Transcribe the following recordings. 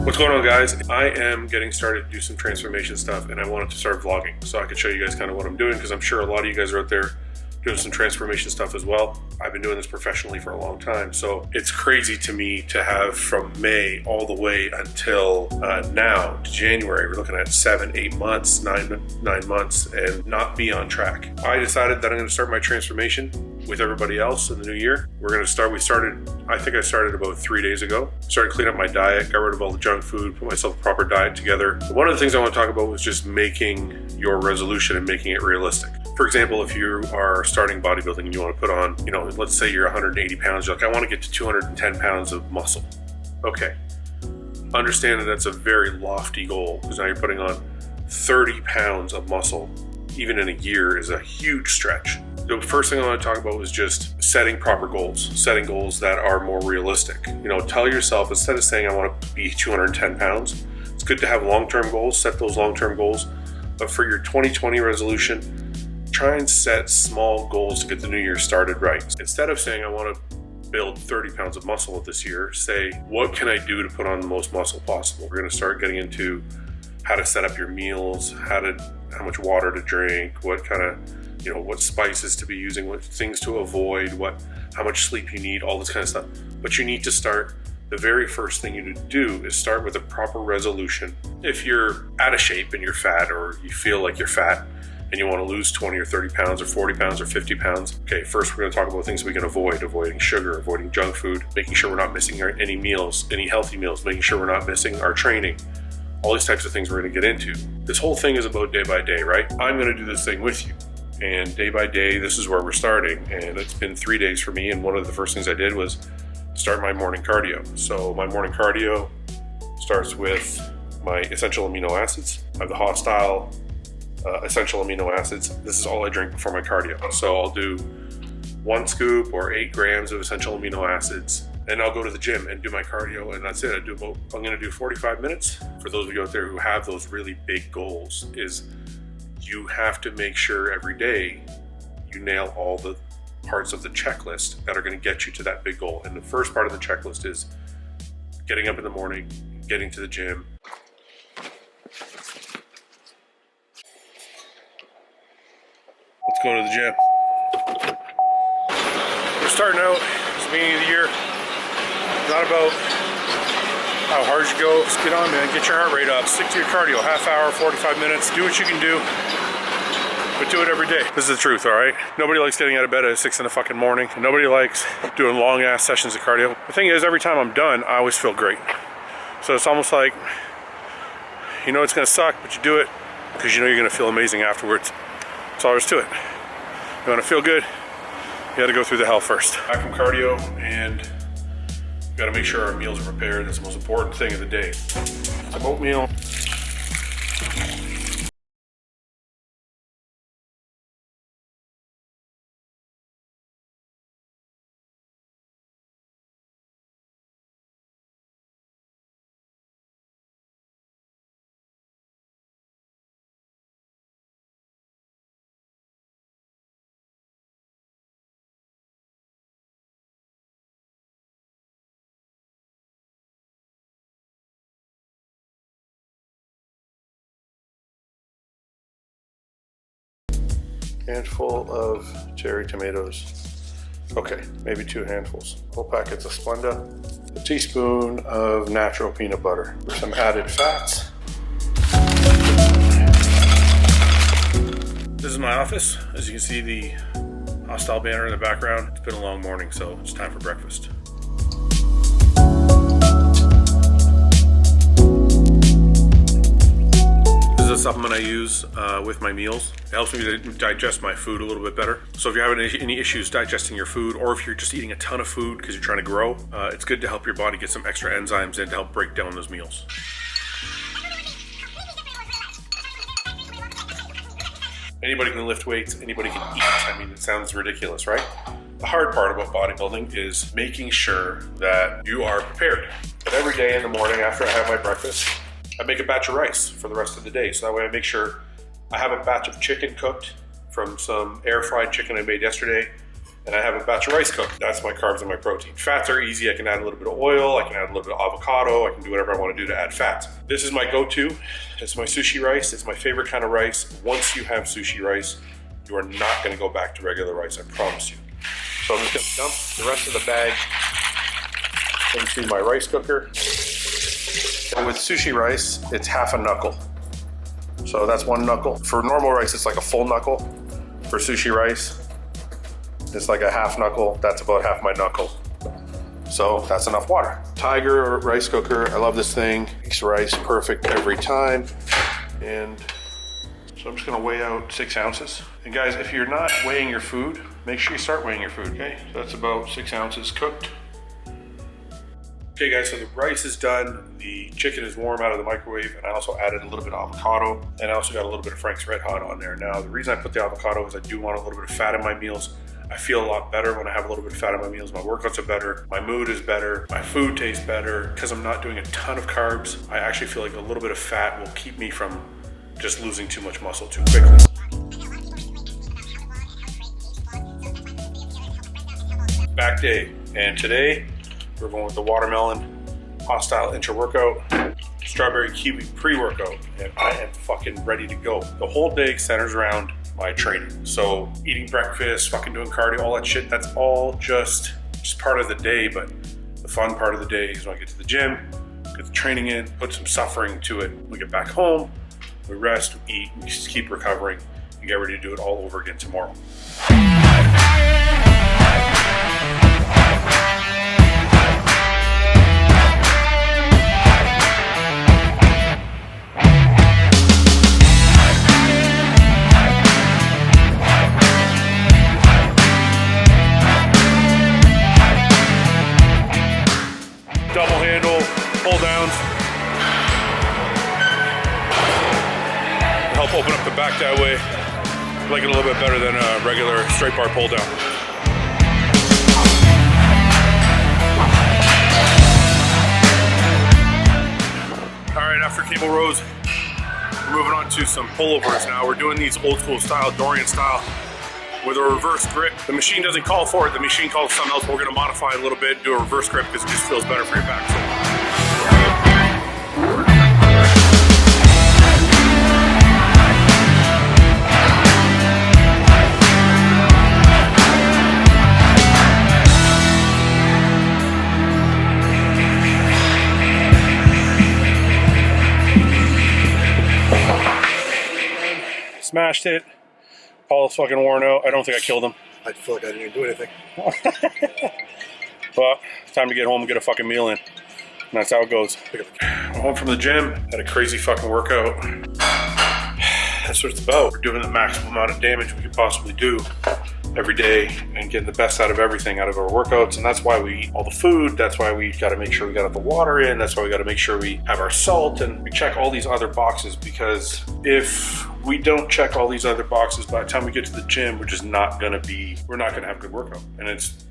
What's going on, guys? I am getting started to do some transformation stuff, and I wanted to start vlogging so I could show you guys kind of what I'm doing, because I'm sure a lot of you guys are out there doing some transformation stuff as well. I've been doing this professionally for a long time, so it's crazy to me to have from May all the way until now to January. We're looking at 7, 8 months, nine months, and not be on track. I decided that I'm going to start my transformation with everybody else in the new year. I think I started about 3 days ago. Started cleaning up my diet, got rid of all the junk food, put myself a proper diet together. One of the things I want to talk about was just making your resolution and making it realistic. For example, if you are starting bodybuilding and you want to put on, let's say you're 180 pounds, you're like, I want to get to 210 pounds of muscle. Okay. Understand that that's a very lofty goal, because now you're putting on 30 pounds of muscle, even in a year, is a huge stretch. The first thing I want to talk about was just setting proper goals, setting goals that are more realistic. Tell yourself, instead of saying I want to be 210 pounds, it's good to have long-term goals, set those long-term goals. But for your 2020 resolution, try and set small goals to get the new year started right. Instead of saying I want to build 30 pounds of muscle this year, say, what can I do to put on the most muscle possible? We're going to start getting into how to set up your meals, how much water to drink, what kind of what spices to be using, what things to avoid, how much sleep you need, all this kind of stuff. But you need to start. The very first thing you need to do is start with a proper resolution. If you're out of shape and you're fat, or you feel like you're fat and you want to lose 20 or 30 pounds or 40 pounds or 50 pounds, okay, first we're going to talk about things we can avoid: avoiding sugar, avoiding junk food, making sure we're not missing any meals, any healthy meals, making sure we're not missing our training. All these types of things we're going to get into. This whole thing is about day by day, right? I'm going to do this thing with you. And day by day, this is where we're starting. And it's been 3 days for me. And one of the first things I did was start my morning cardio. So my morning cardio starts with my essential amino acids. I have the hostile essential amino acids. This is all I drink before my cardio. So I'll do 1 scoop or 8 grams of essential amino acids. And I'll go to the gym and do my cardio, and that's it. I'm going to do 45 minutes. For those of you out there who have those really big goals, is you have to make sure every day you nail all the parts of the checklist that are going to get you to that big goal. And the first part of the checklist is getting up in the morning, getting to the gym. Let's go to the gym. We're starting out, it's the beginning of the year. It's not about how hard you go. Just get on, man. Get your heart rate up. Stick to your cardio. Half hour, 45 minutes. Do what you can do, but do it every day. This is the truth, all right? Nobody likes getting out of bed at 6 in the fucking morning. Nobody likes doing long ass sessions of cardio. The thing is, every time I'm done, I always feel great. So it's almost like, it's gonna suck, but you do it because you're gonna feel amazing afterwards. That's all there is to it. You wanna feel good, you gotta go through the hell first. Back from cardio, and we gotta make sure our meals are prepared. That's the most important thing of the day. Some oatmeal. Handful of cherry tomatoes. Okay, maybe 2 handfuls. Whole packets of Splenda. A teaspoon of natural peanut butter for some added fats. This is my office. As you can see, the hostile banner in the background. It's been a long morning, so it's time for breakfast. This is a supplement I use with my meals. It helps me to digest my food a little bit better. So if you're having any issues digesting your food, or if you're just eating a ton of food because you're trying to grow, it's good to help your body get some extra enzymes in to help break down those meals. Anybody can lift weights, anybody can eat. I mean, it sounds ridiculous, right? The hard part about bodybuilding is making sure that you are prepared. But every day in the morning after I have my breakfast, I make a batch of rice for the rest of the day. So that way I make sure I have a batch of chicken cooked from some air fried chicken I made yesterday, and I have a batch of rice cooked. That's my carbs and my protein. Fats are easy. I can add a little bit of oil. I can add a little bit of avocado. I can do whatever I want to do to add fats. This is my go-to. It's my sushi rice. It's my favorite kind of rice. Once you have sushi rice, you are not going to go back to regular rice. I promise you. So I'm just going to dump the rest of the bag into my rice cooker. And with sushi rice, it's half a knuckle. So that's one knuckle. For normal rice, it's like a full knuckle. For sushi rice, it's like a half knuckle. That's about half my knuckle. So that's enough water. Tiger rice cooker, I love this thing. Makes rice perfect every time. And so I'm just gonna weigh out 6 ounces. And guys, if you're not weighing your food, make sure you start weighing your food, okay? So that's about 6 ounces cooked. Okay guys, so the rice is done, the chicken is warm out of the microwave, and I also added a little bit of avocado, and I also got a little bit of Frank's Red Hot on there. Now, the reason I put the avocado is I do want a little bit of fat in my meals. I feel a lot better when I have a little bit of fat in my meals. My workouts are better, my mood is better, my food tastes better. Because I'm not doing a ton of carbs, I actually feel like a little bit of fat will keep me from just losing too much muscle too quickly. Back day, and today, we're going with the watermelon hostile intra-workout, strawberry kiwi pre-workout, and I am fucking ready to go. The whole day centers around my training. So eating breakfast, fucking doing cardio, all that shit, that's all just part of the day, but the fun part of the day is when I get to the gym, get the training in, put some suffering to it. We get back home, we rest, we eat, we just keep recovering, and get ready to do it all over again tomorrow. Double handle, pull downs. Help open up the back that way. I like it a little bit better than a regular straight bar pull down. All right, after cable rows, we're moving on to some pullovers now. We're doing these old school style, Dorian style, with a reverse grip. The machine doesn't call for it, the machine calls something else. We're gonna modify it a little bit, do a reverse grip because it just feels better for your back. Smashed it. Paul's fucking worn out. I don't think I killed him. I feel like I didn't even do anything. Well, it's time to get home and get a fucking meal in. And that's how it goes. I'm home from the gym, had a crazy fucking workout. That's what it's about. We're doing the maximum amount of damage we could possibly do every day and getting the best out of everything out of our workouts. And that's why we eat all the food. That's why we got to make sure we got the water in. That's why we got to make sure we have our salt, and we check all these other boxes, because if we don't check all these other boxes, by the time we get to the gym, we're not going to have a good workout. And it's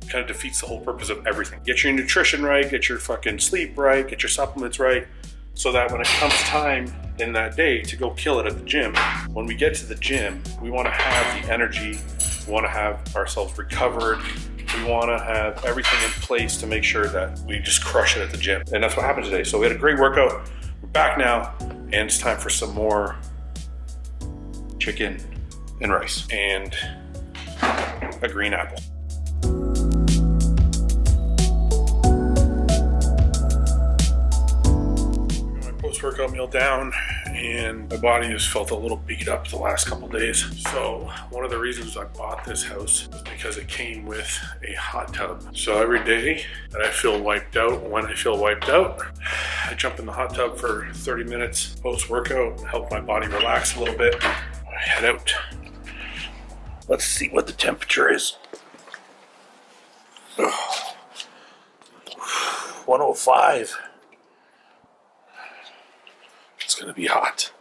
kind of defeats the whole purpose of everything. Get your nutrition right, get your fucking sleep right, get your supplements right, so that when it comes time in that day to go kill it at the gym, when we get to the gym, we want to have the energy, we want to have ourselves recovered, we want to have everything in place to make sure that we just crush it at the gym. And that's what happened today. So we had a great workout, we're back now, and it's time for some more chicken and rice and a green apple. Post-workout meal down, and my body has felt a little beat up the last couple days. So one of the reasons I bought this house was because it came with a hot tub. So every day that I feel wiped out, when I feel wiped out, I jump in the hot tub for 30 minutes post-workout, help my body relax a little bit. I head out. Let's see what the temperature is. 105. It's gonna be hot.